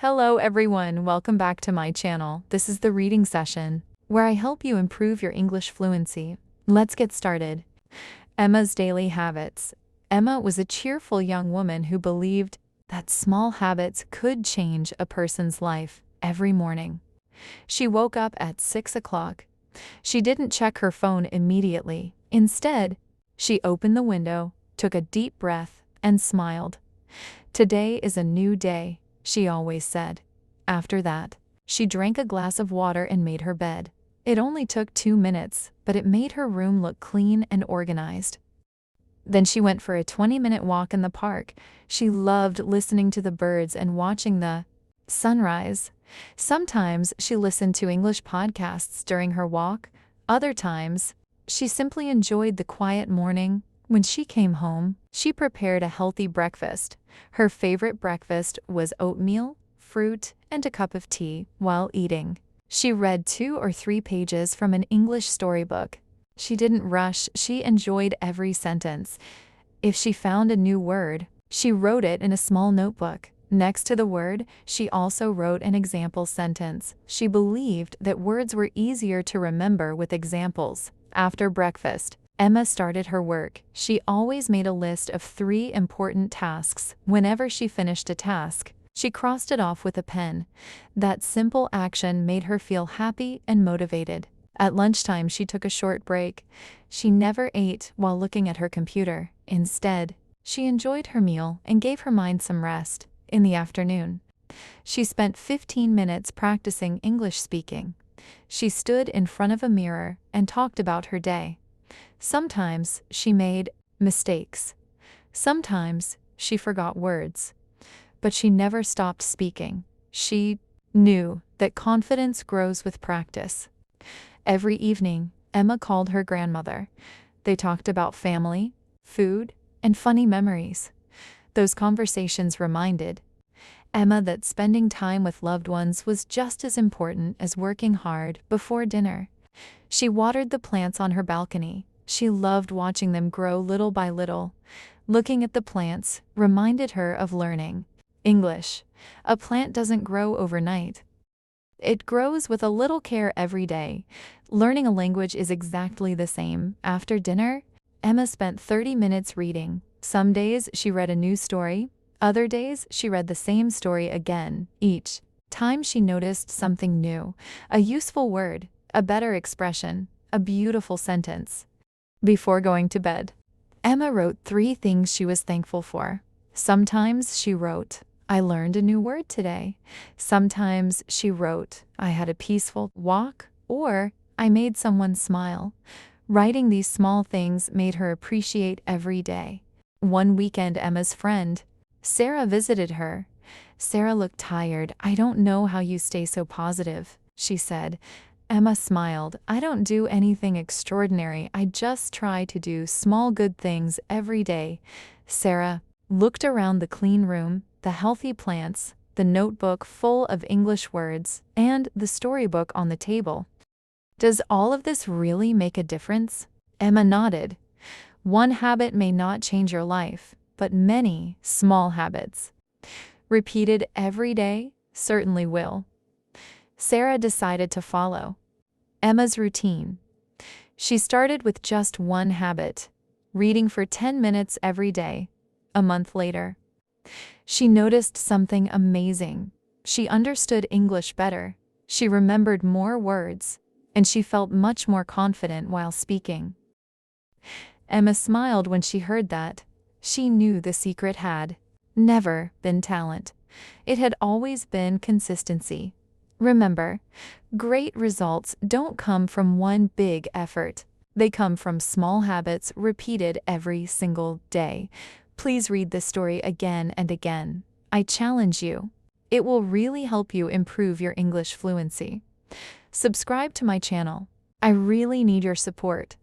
Hello everyone, welcome back to my channel. This is the reading session, where I help you improve your English fluency. Let's get started. Emma's daily habits. Emma was a cheerful young woman who believed that small habits could change a person's life every morning. She woke up at 6 o'clock. She didn't check her phone immediately. Instead, she opened the window, took a deep breath, and smiled. "Today is a new day," she always said. After that, she drank a glass of water and made her bed. It only took 2 minutes, but it made her room look clean and organized. Then she went for a 20-minute walk in the park. She loved listening to the birds and watching the sunrise. Sometimes she listened to English podcasts during her walk. Other times, she simply enjoyed the quiet morning. When she came home, she prepared a healthy breakfast. Her favorite breakfast was oatmeal, fruit, and a cup of tea while eating. She read 2 or 3 pages from an English storybook. She didn't rush, she enjoyed every sentence. If she found a new word, she wrote it in a small notebook. Next to the word, she also wrote an example sentence. She believed that words were easier to remember with examples. After breakfast, Emma started her work. She always made a list of 3 important tasks. Whenever she finished a task, she crossed it off with a pen. That simple action made her feel happy and motivated. At lunchtime, she took a short break. She never ate while looking at her computer. Instead, she enjoyed her meal and gave her mind some rest. In the afternoon, she spent 15 minutes practicing English speaking. She stood in front of a mirror and talked about her day. Sometimes she made mistakes. Sometimes she forgot words. But she never stopped speaking. She knew that confidence grows with practice. Every evening, Emma called her grandmother. They talked about family, food, and funny memories. Those conversations reminded Emma that spending time with loved ones was just as important as working hard before dinner. She watered the plants on her balcony. She loved watching them grow little by little. Looking at the plants reminded her of learning English. A plant doesn't grow overnight. It grows with a little care every day. Learning a language is exactly the same. After dinner, Emma spent 30 minutes reading. Some days she read a new story. Other days she read the same story again. Each time she noticed something new, a useful word, a better expression, a beautiful sentence. Before going to bed, Emma wrote 3 things she was thankful for. Sometimes she wrote, "I learned a new word today." Sometimes she wrote, "I had a peaceful walk," or "I made someone smile." Writing these small things made her appreciate every day. One weekend, Emma's friend, Sarah, visited her. Sarah looked tired. "I don't know how you stay so positive," she said. Emma smiled. "I don't do anything extraordinary. I just try to do small good things every day." Sarah looked around the clean room, the healthy plants, the notebook full of English words, and the storybook on the table. "Does all of this really make a difference?" Emma nodded. "One habit may not change your life, but many small habits, repeated every day, certainly will." Sarah decided to follow Emma's routine. She started with just one habit, reading for 10 minutes every day. A month later, she noticed something amazing. She understood English better. She remembered more words, and she felt much more confident while speaking. Emma smiled when she heard that. She knew the secret had never been talent. It had always been consistency. Remember, great results don't come from one big effort. They come from small habits repeated every single day. Please read this story again and again. I challenge you. It will really help you improve your English fluency. Subscribe to my channel. I really need your support.